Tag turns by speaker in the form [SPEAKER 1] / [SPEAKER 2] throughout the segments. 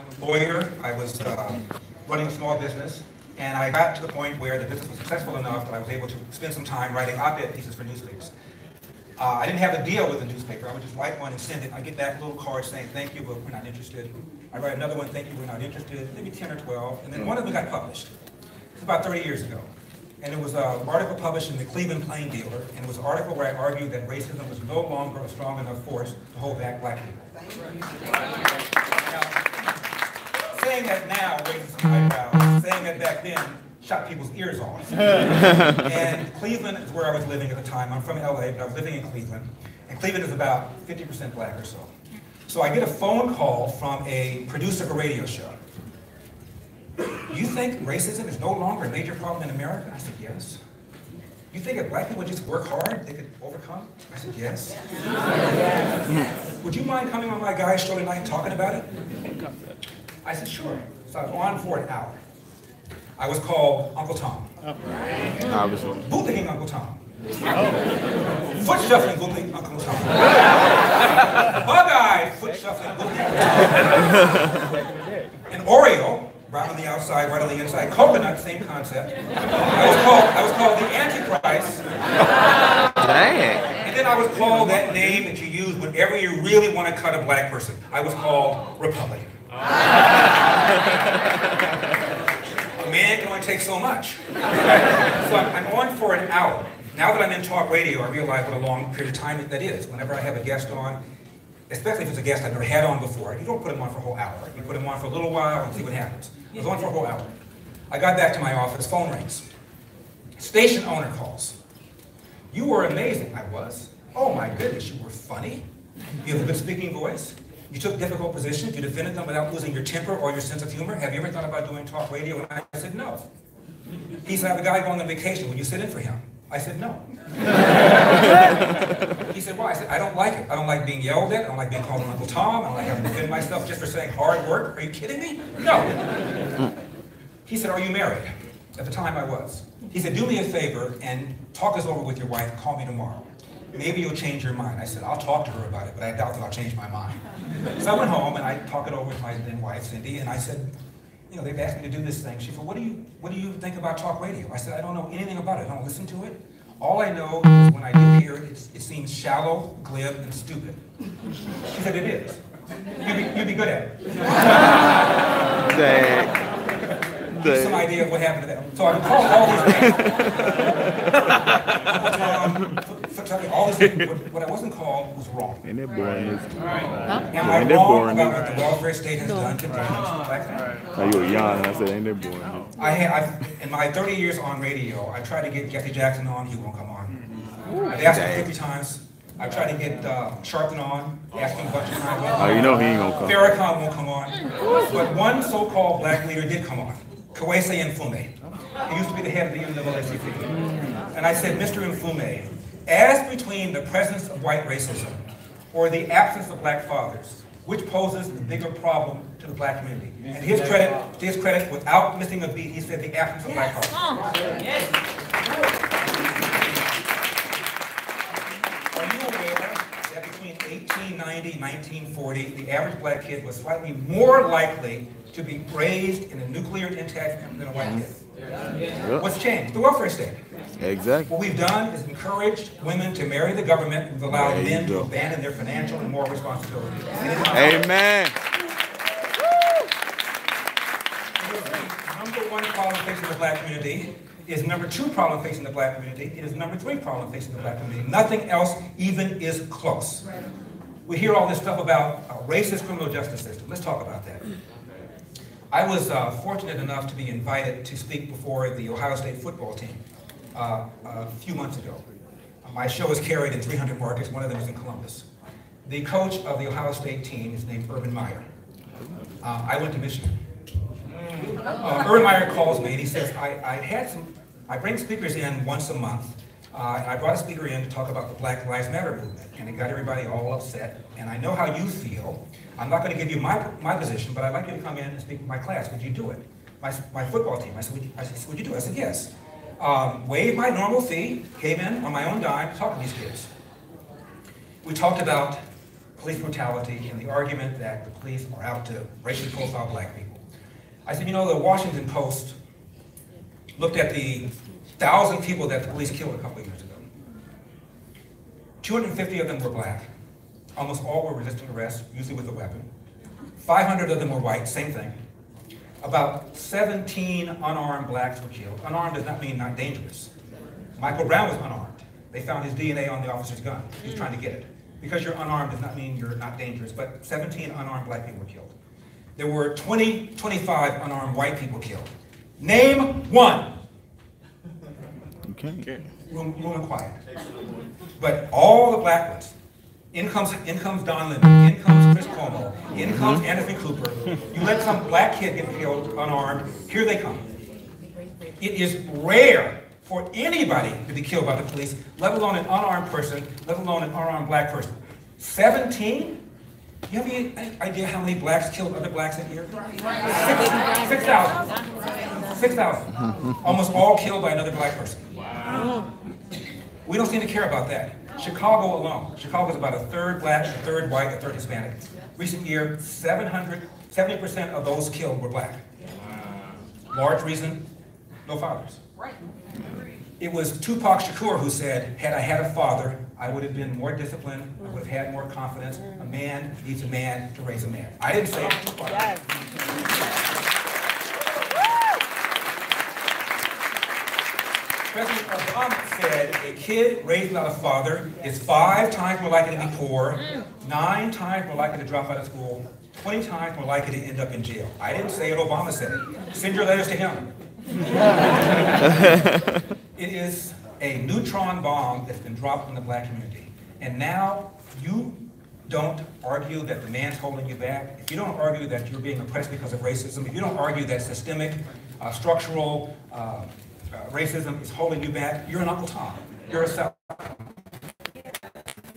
[SPEAKER 1] I'm a lawyer. I was running a small business, and I got to the point where the business was successful enough that I was able to spend some time writing op-ed pieces for newspapers. I didn't have a deal with the newspaper. I would just write one and send it. I get back a little card saying, thank you, but we're not interested. I write another one, thank you, we're not interested, maybe 10 or 12, and then one of them got published. It's about 30 years ago. And it was an article published in the Cleveland Plain Dealer, and it was an article where I argued that racism was no longer a strong enough force to hold back black people. Now, saying that now raises some eyebrows. Saying that back then shot people's ears off. And Cleveland is where I was living at the time. I'm from LA, but I was living in Cleveland. And Cleveland is about 50% black or so. So I get a phone call from a producer of a radio show. You think racism is no longer a major problem in America? I said, yes. You think if black people just work hard, they could overcome? I said, yes. Would you mind coming on my guy's show tonight and talking about it? I said, sure. So I was on for an hour. I was called Uncle Tom. Bootlicking Uncle Tom. Foot shuffling, bootlicking Uncle Tom. Bug-eyed, foot shuffling, bootlicking Uncle Tom. An Oreo, brown on the outside, white on the inside. Coconut, same concept. I was called the Antichrist.
[SPEAKER 2] Dang.
[SPEAKER 1] And then I was called that name that you use whenever you really want to cut a black person. I was called Republican. A man can only take so much. So I'm on for an hour. Now that I'm in talk radio, I realize what a long period of time that is. Whenever I have a guest on, especially if it's a guest I've never had on before, you don't put him on for a whole hour. You put him on for a little while and see what happens. I was on for a whole hour. I got back to my office, phone rings. Station owner calls. You were amazing. I was. Oh my goodness, you were funny. You have a good speaking voice. You took difficult positions. You defended them without losing your temper or your sense of humor. Have you ever thought about doing talk radio? And I said, no. He said, I have a guy going on vacation. Will you sit in for him? I said, no. He said, why? I said, I don't like it. I don't like being yelled at. I don't like being called Uncle Tom. I don't like having to defend myself just for saying hard work. Are you kidding me? No. He said, are you married? At the time I was. He said, do me a favor and talk this over with your wife. Call me tomorrow. Maybe you'll change your mind. I said, I'll talk to her about it, but I doubt that I'll change my mind. So I went home and I talked it over with my then wife, Cindy, and I said, you know, they've asked me to do this thing. She said, what do you think about talk radio? I said, I don't know anything about it. I don't listen to it. All I know is when I do hear it, it seems shallow, glib, and stupid. She said, it is. You'd be good at it. Give some idea of what happened to that. So I called all these things. What I wasn't called was wrong.
[SPEAKER 2] Ain't that boring?
[SPEAKER 1] Am I wrong about what the welfare state has done to black
[SPEAKER 2] people? You were young, and I said, ain't that boring?
[SPEAKER 1] In my 30 years on radio, I tried to get Jesse Jackson on. He won't come on. I've asked him 50 times. I tried to get Sharpton on, asked him a bunch of times.
[SPEAKER 2] Oh, you know he ain't gonna come.
[SPEAKER 1] Farrakhan won't come on. But one so-called black leader did come on. Kwesi Mfume. He used to be the head of the NAACP. And I said, Mr. Mfume, as between the presence of white racism or the absence of black fathers, which poses the bigger problem to the black community? And to his credit, without missing a beat, he said the absence of black fathers. Are you aware that between 1890 and 1940, the average black kid was slightly more likely to be raised in a nuclear intact family than a white kid? What's changed? The welfare state.
[SPEAKER 2] Exactly.
[SPEAKER 1] What we've done is encouraged women to marry the government. We've allowed men to abandon their financial and moral responsibilities.
[SPEAKER 2] Amen.
[SPEAKER 1] Number one problem facing the black community is number two problem facing the black community. It is number three problem facing the black community. Nothing else even is close. We hear all this stuff about a racist criminal justice system. Let's talk about that. I was fortunate enough to be invited to speak before the Ohio State football team a few months ago. My show is carried in 300 markets. One of them is in Columbus. The coach of the Ohio State team is named Urban Meyer. I went to Michigan. Urban Meyer calls me and he says, I bring speakers in once a month. I brought a speaker in to talk about the Black Lives Matter movement, and it got everybody all upset. And I know how you feel. I'm not going to give you my position, but I'd like you to come in and speak with my class. Would you do it? My football team. I said, would you do it? I said, yes. Waived my normal fee, came in on my own dime to talk to these kids. We talked about police brutality and the argument that the police are out to racially profile black people. I said, you know, the Washington Post looked at the 1,000 people that the police killed a couple of years ago. 250 of them were black. Almost all were resisting arrest, usually with a weapon. 500 of them were white, same thing. About 17 unarmed blacks were killed. Unarmed does not mean not dangerous. Michael Brown was unarmed. They found his DNA on the officer's gun. He was trying to get it. Because you're unarmed does not mean you're not dangerous, but 17 unarmed black people were killed. There were 25 unarmed white people killed. Name one.
[SPEAKER 2] Okay.
[SPEAKER 1] Room and quiet. But all the black ones, in comes Don Lemon, in comes Chris Cuomo, in comes Anderson Cooper. You let some black kid get killed unarmed, here they come. It is rare for anybody to be killed by the police, let alone an unarmed person, let alone an unarmed black person. 17? You have any idea how many blacks killed other blacks in here? 6,000. 6,000. Almost all killed by another black person. Wow. We don't seem to care about that. Chicago alone. Chicago is about a third black, a third white, a third Hispanic. Recent year, 70% of those killed were black. Large reason, no fathers.
[SPEAKER 3] Right.
[SPEAKER 1] It was Tupac Shakur who said, had I had a father, I would have been more disciplined, I would have had more confidence. A man needs a man to raise a man. I didn't say it.
[SPEAKER 3] Yes.
[SPEAKER 1] President Obama said a kid raised without a father is 5 times more likely to be poor, 9 times more likely to drop out of school, 20 times more likely to end up in jail. I didn't say it, Obama said it. Send your letters to him. It is a neutron bomb that's been dropped on the black community. And now you don't argue that the man's holding you back. If you don't argue that you're being oppressed because of racism, if you don't argue that systemic, structural racism is holding you back, you're an Uncle Tom. You're a South.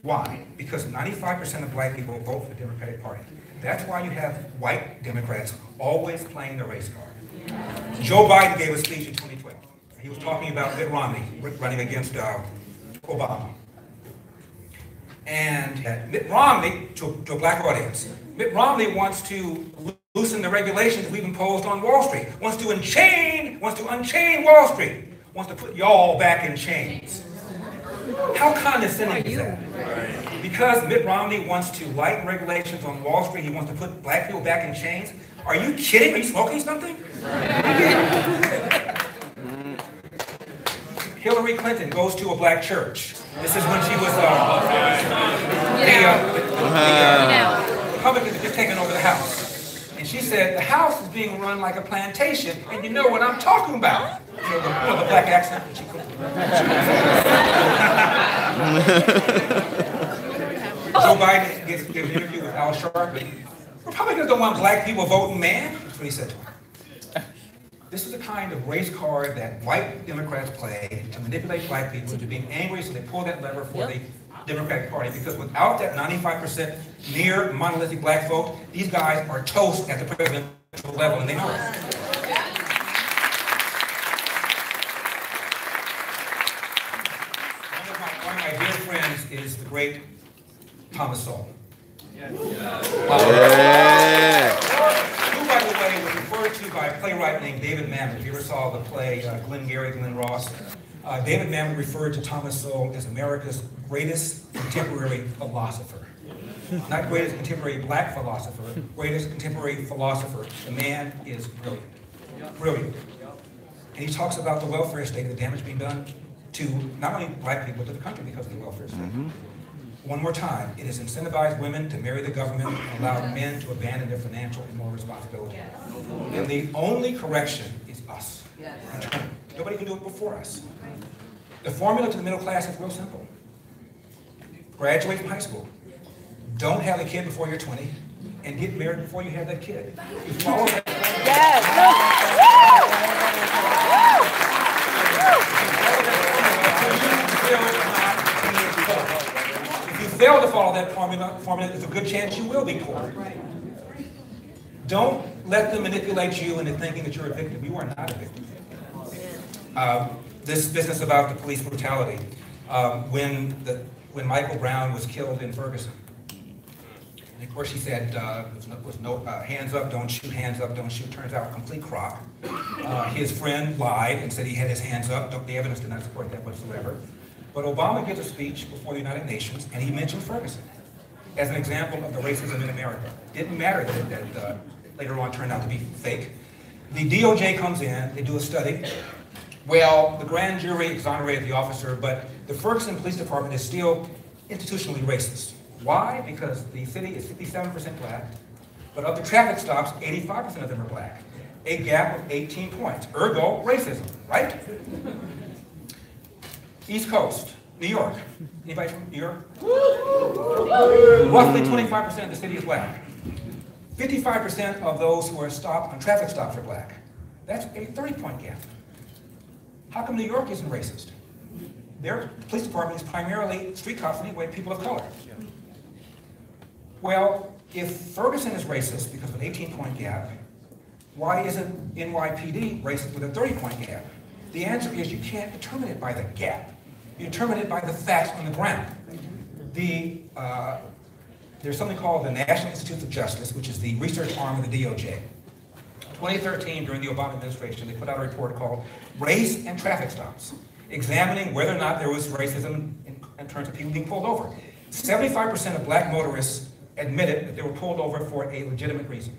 [SPEAKER 1] Why? Because 95% of black people vote for the Democratic Party. That's why you have white Democrats always playing the race card. Joe Biden gave a speech in 2012. He was talking about Mitt Romney running against Obama. And Mitt Romney, to a black audience, Mitt Romney wants to loosen the regulations we've imposed on Wall Street, wants to unchain Wall Street, wants to put y'all back in chains. How condescending is that? Because Mitt Romney wants to lighten regulations on Wall Street, he wants to put black people back in chains? Are you kidding? Are you smoking something? Hillary Clinton goes to a black church. This is when she was the Republicans had just taken over the House. And she said, the House is being run like a plantation, and you know what I'm talking about. You know, the black accent. Joe Biden gives an interview with Al Sharpton. Republicans don't want black people voting, man. That's what he said to him. This is the kind of race card that white Democrats play to manipulate black people into being angry, so they pull that lever for the Democratic Party. Because without that 95% near monolithic black vote, these guys are toast at the presidential level, and they know it. One of my dear friends is the great Thomas Sowell. Who, by the way, was referred to by a playwright named David Mamet. If you ever saw the play Glengarry Glen Ross, David Mamet referred to Thomas Sowell as America's greatest contemporary philosopher. Not greatest contemporary black philosopher, greatest contemporary philosopher. The man is brilliant. Brilliant. And he talks about the welfare state, the damage being done to not only black people, but to the country because of the welfare state. One more time, it has incentivized women to marry the government and allowed men to abandon their financial and moral responsibility. And the only correction is us. Nobody can do it before us. The formula to the middle class is real simple. Graduate from high school. Don't have a kid before you're 20, and get married before you have that kid. You follow that? If you fail to follow that formula, there's a good chance you will be poor. Don't let them manipulate you into thinking that you're a victim. You are not a victim. This business about the police brutality, when Michael Brown was killed in Ferguson, And of course, he said, was no hands up, don't shoot, hands up, don't shoot. Turns out, complete crock. His friend lied and said he had his hands up. The evidence did not support that whatsoever. But Obama gives a speech before the United Nations, and he mentioned Ferguson as an example of the racism in America. Didn't matter that later on turned out to be fake. The DOJ comes in, they do a study. Well, the grand jury exonerated the officer, but the Ferguson Police Department is still institutionally racist. Why? Because the city is 57% black, but of the traffic stops, 85% of them are black. A gap of 18 points. Ergo, racism, right? East Coast, New York. Anybody from New York? Roughly 25% of the city is black. 55% of those who are stopped on traffic stops are black. That's a 30-point gap. How come New York isn't racist? Their police department is primarily street cops anyway, people of color. Well, if Ferguson is racist because of an 18-point gap, why isn't NYPD racist with a 30-point gap? The answer is you can't determine it by the gap. You determine it by the facts on the ground. There's something called the National Institutes of Justice, which is the research arm of the DOJ. 2013, during the Obama administration, they put out a report called Race and Traffic Stops, examining whether or not there was racism in terms of people being pulled over. 75% of black motorists admitted that they were pulled over for a legitimate reason.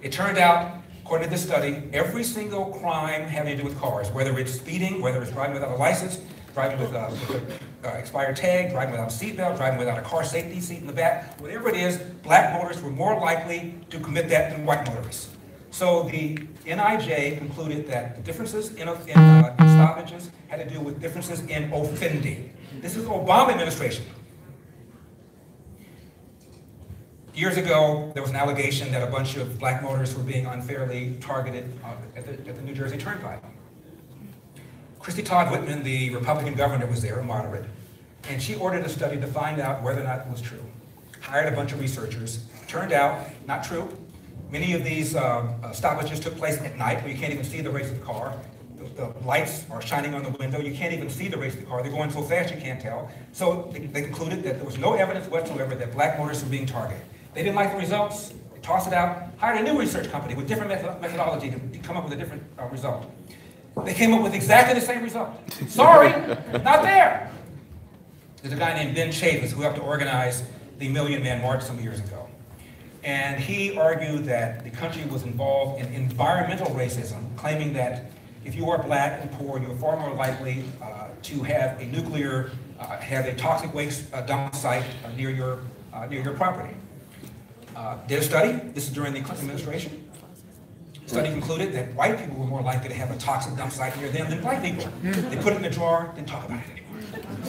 [SPEAKER 1] It turned out, according to this study, every single crime having to do with cars, whether it's speeding, whether it's driving without a license, driving with an expired tag, driving without a seatbelt, driving without a car safety seat in the back, whatever it is, black motorists were more likely to commit that than white motorists. So the NIJ concluded that the differences in stoppages had to do with differences in offending. This is the Obama administration. Years ago, there was an allegation that a bunch of black motorists were being unfairly targeted at the New Jersey Turnpike. Christy Todd Whitman, the Republican governor, was there, a moderate, and she ordered a study to find out whether or not it was true. Hired a bunch of researchers. Turned out, not true. Many of these stoppages took place at night where you can't even see the race of the car. The lights are shining on the window. You can't even see the race of the car. They're going so fast you can't tell. So they concluded that there was no evidence whatsoever that black motorists were being targeted. They didn't like the results. They tossed it out, hired a new research company with different methodology to come up with a different result. They came up with exactly the same result. Sorry, not there. There's a guy named Ben Chavis who helped to organize the Million Man March some years ago. And he argued that the country was involved in environmental racism, claiming that if you are black and poor, you're far more likely to have a toxic waste dump site near your property. Did a study, this is during the Clinton administration. The study concluded that white people were more likely to have a toxic dump site near them than black people. They put it in the drawer, didn't talk about it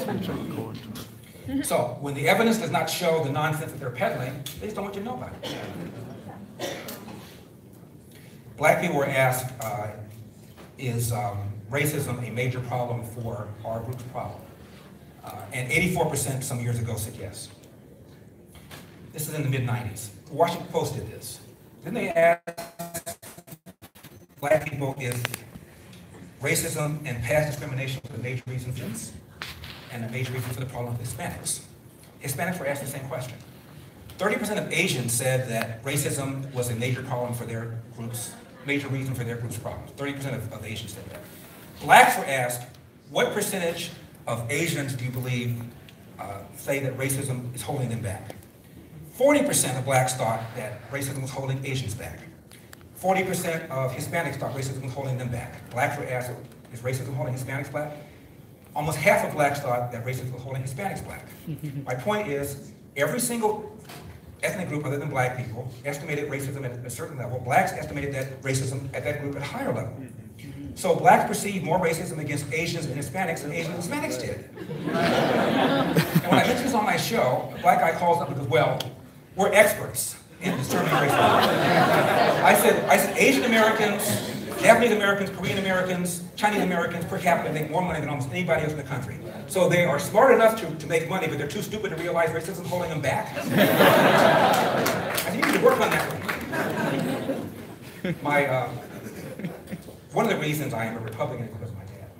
[SPEAKER 1] anymore. So when the evidence does not show the nonsense that they're peddling, they just don't want you to know about it. Black people were asked, is racism a major problem for our group's problem? And 84% some years ago said yes. This is in the mid-90s. The Washington Post did this. Then they asked black people, is racism and past discrimination the major reason for this? And a major reason for the problem of Hispanics. Hispanics were asked the same question. 30% of Asians said that racism was a major problem for their groups, major reason for their group's problems. 30% of Asians said that. Blacks were asked, what percentage of Asians do you believe say that racism is holding them back? 40% of blacks thought that racism was holding Asians back. 40% of Hispanics thought racism was holding them back. Blacks were asked, is racism holding Hispanics back? Almost half of blacks thought that racism was holding Hispanics back. My point is, every single ethnic group other than black people estimated racism at a certain level. Blacks estimated that racism at that group at a higher level. So blacks perceived more racism against Asians and Hispanics than Asians and Hispanics did. And when I mentioned this on my show, a black guy calls up and goes, well, we're experts in determining racism. I said Asian Americans, Japanese Americans, Korean Americans, Chinese Americans per capita make more money than almost anybody else in the country. So they are smart enough to make money, but they're too stupid to realize racism is holding them back. I think you need to work on that one. One of the reasons I am a Republican is because of my dad.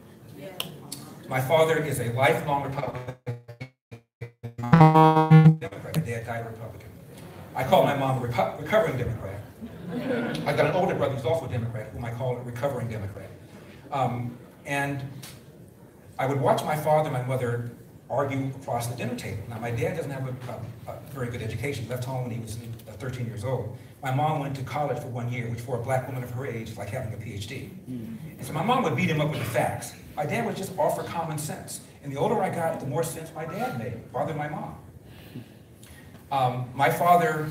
[SPEAKER 1] My father is a lifelong Republican. Democrat. My dad died a Republican. I call my mom a recovering Democrat. I've got an older brother who's also a Democrat, whom I call a recovering Democrat. And I would watch my father and my mother argue across the dinner table. Now, my dad doesn't have a very good education. Left home when he was 13 years old. My mom went to college for 1 year, which for a black woman of her age is like having a PhD. And so my mom would beat him up with the facts. My dad would just offer common sense. And the older I got, the more sense my dad made, bothered my mom. My father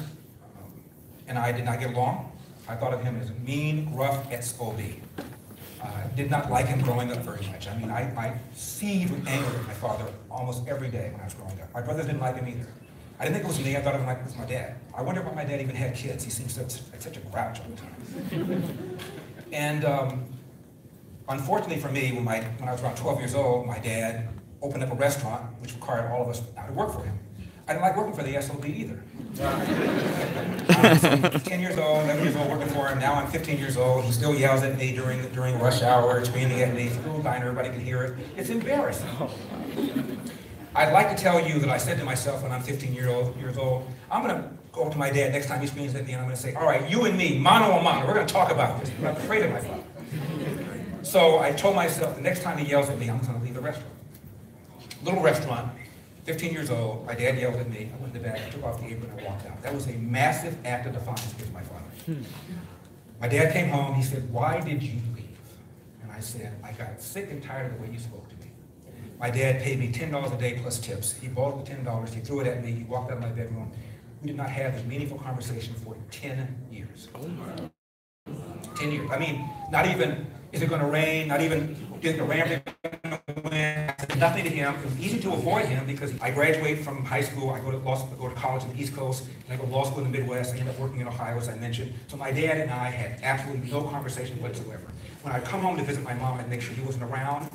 [SPEAKER 1] and I did not get along. I thought of him as mean, rough, SOB. Did not like him growing up very much. I mean, I seethed with anger at my father almost every day when I was growing up. My brothers didn't like him either. I didn't think it was me, I thought it was my dad. I wonder why my dad even had kids. He seems such a grouch all the time. And unfortunately for me, when I was around 12 years old, my dad opened up a restaurant, which required all of us now to work for him. I didn't like working for the SOB either. I was 10 years old, 11 years old working for him. Now I'm 15 years old. He still yells at me during rush hour, screaming at me. It's a little diner, everybody can hear it. It's embarrassing. I'd like to tell you that I said to myself when I'm 15 years old, I'm going to go up to my dad next time he screams at me and I'm going to say, all right, you and me, mano a mano, we're going to talk about this. I'm afraid of my father. So I told myself the next time he yells at me, I'm going to leave the restaurant. Little restaurant. 15 years old, my dad yelled at me. I went in the back, I took off the apron, and I walked out. That was a massive act of defiance against my father. My dad came home, he said, why did you leave? And I said, I got sick and tired of the way you spoke to me. My dad paid me $10 a day plus tips. He bought the $10, he threw it at me, he walked out of my bedroom. We did not have a meaningful conversation for 10 years. 10 years. I mean, not even, is it going to rain? Not even, is the Rams going to win? Nothing to him. It was easy to avoid him because I graduated from high school. I go to college in the East Coast, and I go to law school in the Midwest. I ended up working in Ohio, as I mentioned. So my dad and I had absolutely no conversation whatsoever. When I'd come home to visit my mom, I'd make sure he wasn't around,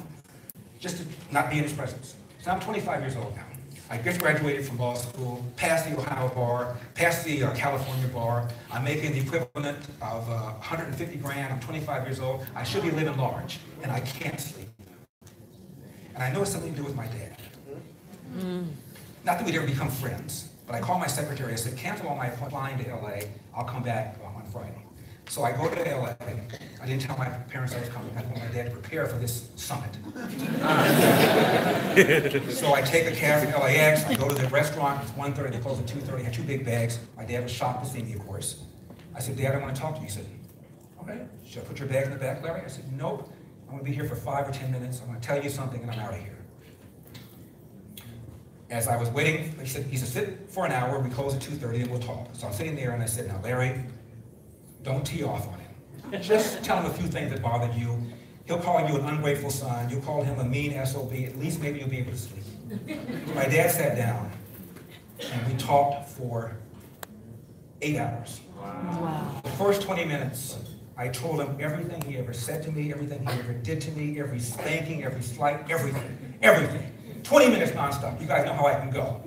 [SPEAKER 1] just to not be in his presence. So I'm 25 years old now. I just graduated from law school, passed the Ohio bar, passed the California bar. I'm making the equivalent of 150 grand. I'm 25 years old. I should be living large, and I can't sleep. And I know it's something to do with my dad. Not that we'd ever become friends, but I called my secretary. I said, cancel all my flying to LA. I'll come back on Friday. So I go to LA. I didn't tell my parents I was coming. I told my dad to prepare for this summit. So I take a cab from LAX. I go to the restaurant. It's 1:30. They close at 2:30. I had 2 big bags. My dad was shocked to see me, of course. I said, Dad, I want to talk to you. He said, okay. Should I put your bag in the back, Larry? I said, nope. I'm going to be here for 5 or 10 minutes. I'm going to tell you something, and I'm out of here. As I was waiting, he said, sit for an hour. We close at 2:30, and we'll talk. So I'm sitting there, and I said, now, Larry, don't tee off on him. Just tell him a few things that bothered you. He'll call you an ungrateful son. You'll call him a mean SOB. At least maybe you'll be able to sleep. My dad sat down, and we talked for 8 hours. Wow. The first 20 minutes, I told him everything he ever said to me, everything he ever did to me, every spanking, every slight, everything, everything. 20 minutes nonstop. You guys know how I can go.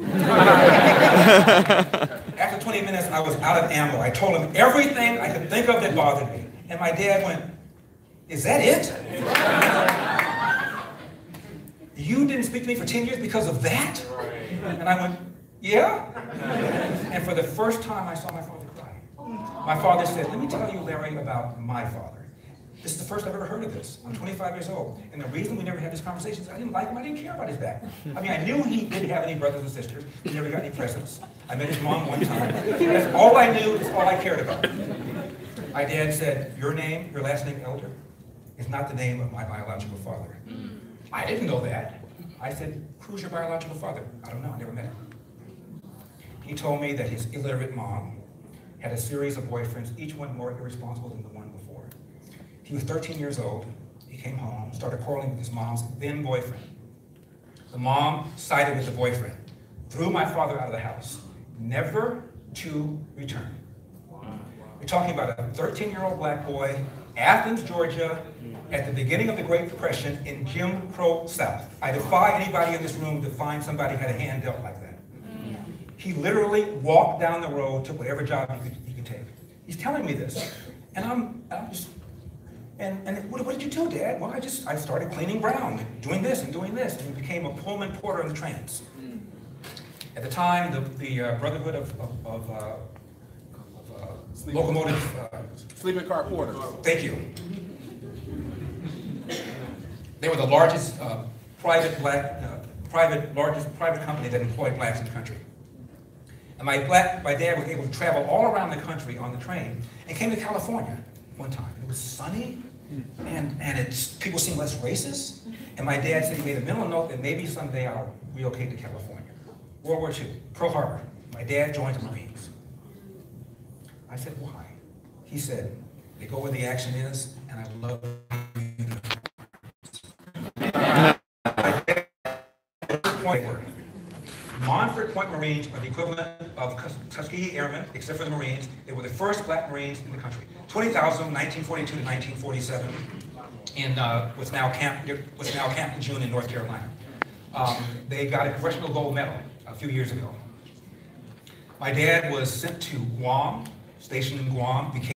[SPEAKER 1] After 20 minutes, I was out of ammo. I told him everything I could think of that bothered me. And my dad went, is that it? You didn't speak to me for 10 years because of that? And I went, yeah. And for the first time, I saw my father cry. My father said, let me tell you, Larry, about my father. This is the first I've ever heard of this. I'm 25 years old. And the reason we never had this conversation is I didn't like him. I didn't care about his background. I mean, I knew he didn't have any brothers and sisters. He never got any presents. I met his mom one time. That's all I knew. That's all I cared about. My dad said, your name, your last name, Elder, is not the name of my biological father. I didn't know that. I said, who's your biological father? I don't know. I never met him. He told me that his illiterate mom had a series of boyfriends, each one more irresponsible than the one before. He was 13 years old. He came home, started quarreling with his mom's then boyfriend. The mom sided with the boyfriend, threw my father out of the house, never to return. We're talking about a 13-year-old black boy, Athens, Georgia, at the beginning of the Great Depression in Jim Crow South. I defy anybody in this room to find somebody who had a hand dealt like that. He literally walked down the road, took whatever job he could take. He's telling me this, and I'm just, and what did you do, Dad? Well, I started cleaning brown, doing this, and became a Pullman porter in the trains. At the time, the Brotherhood of locomotive.
[SPEAKER 3] Sleeping car porter.
[SPEAKER 1] Thank you. They were the largest private company that employed blacks in the country. And my dad was able to travel all around the country on the train and came to California one time. It was sunny, and people seemed less racist. And my dad said he made a mental note that maybe someday I'll relocate to California. World War II, Pearl Harbor. My dad joined the Marines. I said, why? He said, they go where the action is, and I love Montford Point Marines are the equivalent of Tuskegee Airmen, except for the Marines. They were the first black Marines in the country. 20,000, 1942 to 1947, in what's now Camp Lejeune in North Carolina. They got a congressional gold medal a few years ago. My dad was sent to Guam, stationed in Guam, became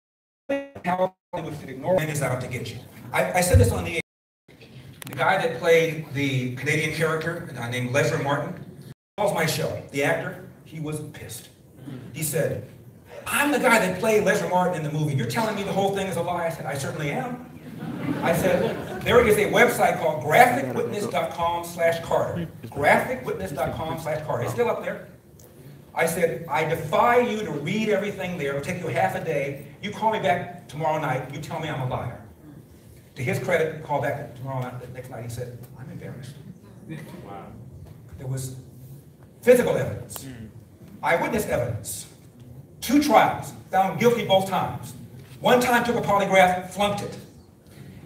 [SPEAKER 1] how Hollywood could ignore him is out to get you. I said this on the guy that played the Canadian character, named Leslie Martin, calls my show. The actor, he was pissed. He said, I'm the guy that played Leslie Martin in the movie. You're telling me the whole thing is a lie? I said, I certainly am. I said, there is a website called graphicwitness.com/Carter. Graphicwitness.com/Carter. It's still up there. I said, I defy you to read everything there. It'll take you half a day. You call me back tomorrow night. You tell me I'm a liar. To his credit, he called back tomorrow night. The next night he said, I'm embarrassed. Wow. There was physical evidence, eyewitness evidence, 2 trials, found guilty both times. One time took a polygraph, flunked it.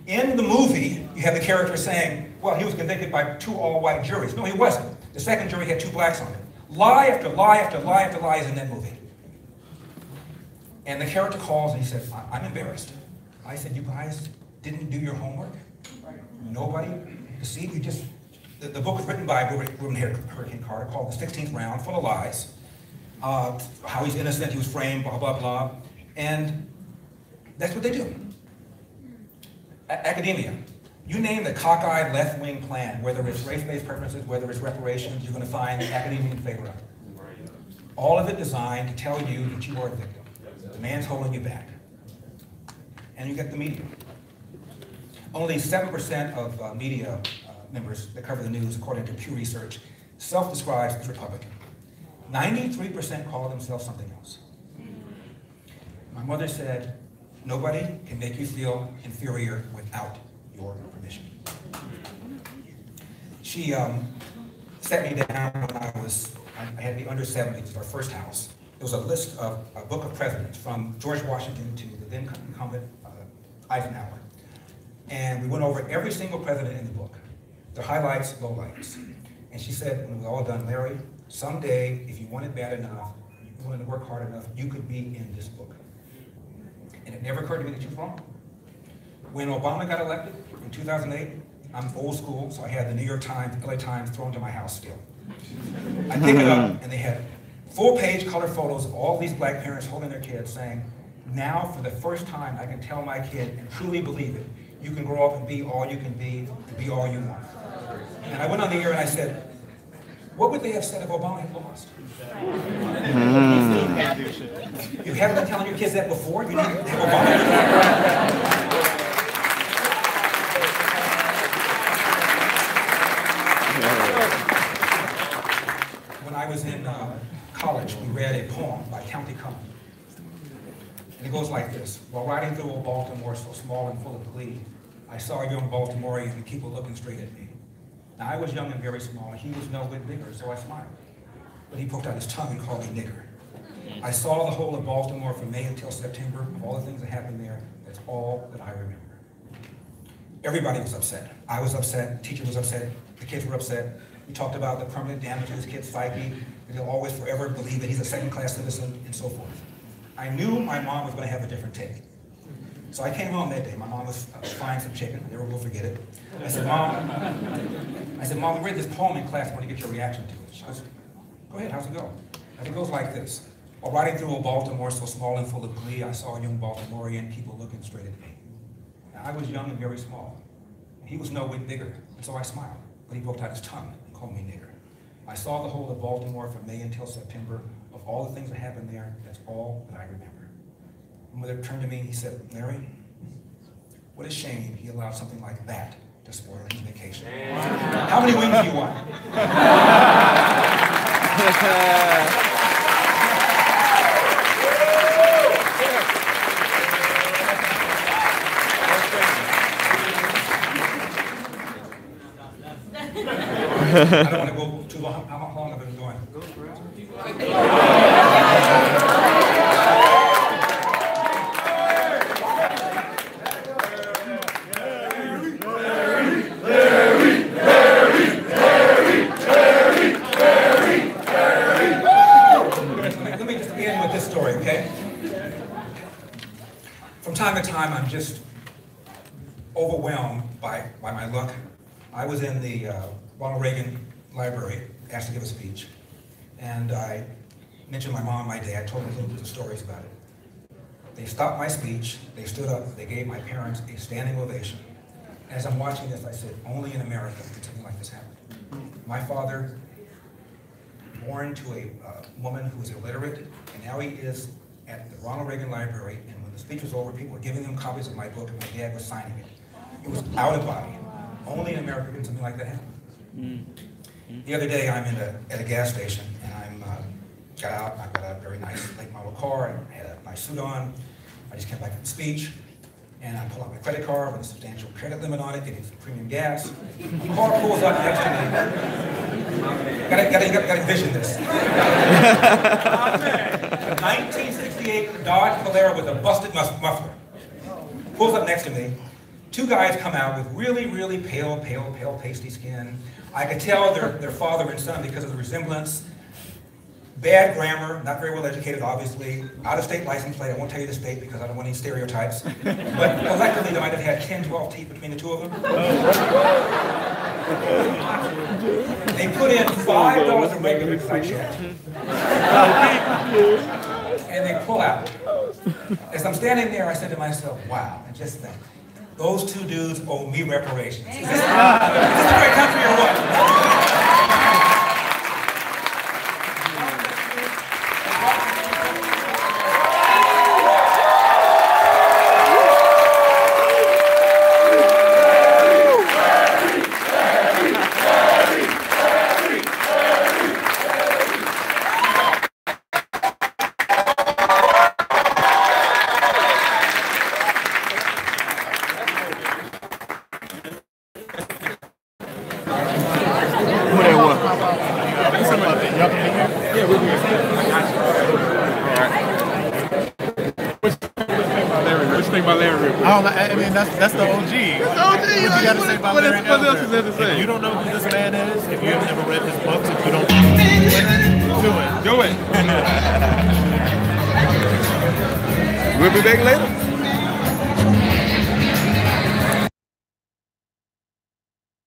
[SPEAKER 1] In the movie, you have the character saying, well, he was convicted by 2 all-white juries. No, he wasn't. The second jury had 2 blacks on it. Lie after lie after lie after lie is in that movie. And the character calls and he said, I'm embarrassed. I said, you guys didn't do your homework? Nobody? You see, you just, the book was written by Reuben Hurricane Carter called The 16th Round, full of lies. How he's innocent, he was framed, blah, blah, blah. And that's what they do. Academia. You name the cockeyed left-wing plan, whether it's race-based preferences, whether it's reparations, you're going to find academia in favor of it. All of it designed to tell you that you are a victim. The man's holding you back. And you get the media. Only 7% of media members that cover the news, according to Pew Research, self-describes as Republican. 93% call themselves something else. My mother said, nobody can make you feel inferior without your permission. She sat me down when I had to be under 70, it was our first house. There was a list of a book of presidents from George Washington to the then incumbent Eisenhower. And we went over every single president in the book, their highlights, lowlights. And she said, when we were all done, Larry, someday, if you want it bad enough, you wanted to work hard enough, you could be in this book. And it never occurred to me that she was wrong. When Obama got elected in 2008, I'm old school, so I had the New York Times, LA Times thrown to my house still. I pick it up, and they had full-page color photos of all these black parents holding their kids saying, now for the first time I can tell my kid and truly believe it, you can grow up and be all you can be and be all you want. And I went on the air and I said, what would they have said if Obama had lost? You haven't been telling your kids that before? You need to have Obama. When I was in college, we read a poem by County Cullen. And it goes like this. While riding through old Baltimore, so small and full of glee, I saw a young Baltimorean and people looking straight at me. Now, I was young and very small, and he was no whit bigger, so I smiled. But he poked out his tongue and called me nigger. I saw the whole of Baltimore from May until September, of all the things that happened there. That's all that I remember. Everybody was upset. I was upset, the teacher was upset, the kids were upset. We talked about the permanent damages, kids fight me, they'll always forever believe that he's a second-class citizen, and so forth. I knew my mom was going to have a different take. So I came home that day. My mom was frying some chicken. Never will forget it. I said, Mom, we read this poem in class. I want to get your reaction to it. She goes, go ahead, how's it go? And it goes like this. While riding through old Baltimore, so small and full of glee, I saw a young Baltimorean, people looking straight at me. Now, I was young and very small. And he was no whit bigger, and so I smiled. But he poked out his tongue and called me nigger. I saw the whole of Baltimore from May until September. Of all the things that happened there, that's all that I remember. My mother turned to me and he said, Larry, what a shame he allowed something like that to spoil his vacation. How many wings do you want? I don't want to go too long. How long have I been going? Let me just begin with this story, okay? From time to time, I'm just overwhelmed by my luck. I was in the Ronald Reagan Library, asked to give a speech, and I mentioned my mom and my dad, told them a little bit of stories about it. They stopped my speech, they stood up, they gave my parents a standing ovation. As I'm watching this, I said, only in America could something like this happen. My father, born to a woman who was illiterate, and now he is at the Ronald Reagan Library, and when the speech was over, people were giving him copies of my book, and my dad was signing it. It was out of body. Only in America could something like that happen. The other day, I'm at a gas station, and I've got a very nice late model car, and I had a nice suit on. I just came back from the speech, and I pull out my credit card with a substantial credit limit on it, getting some premium gas. The car pulls up next to me. Gotta envision this. 1968 Dodge Polara with a busted muffler. Pulls up next to me. Two guys come out with really, really pale, pasty skin. I could tell they're father and son because of the resemblance. Bad grammar, not very well educated, obviously. Out-of-state license plate. I won't tell you the state because I don't want any stereotypes. But collectively, they might have had 10, 12 teeth between the two of them. They put in $5 a regular because I checked. And they pull out. As I'm standing there, I said to myself, wow, and just think. Those two dudes owe me reparations. Is this a great country or what?
[SPEAKER 3] I mean, that's the OG. What you got to say about Larry Elder? If you don't know who this man is, if you have never read his books, if you don't do it.
[SPEAKER 2] Do it. We'll be back later.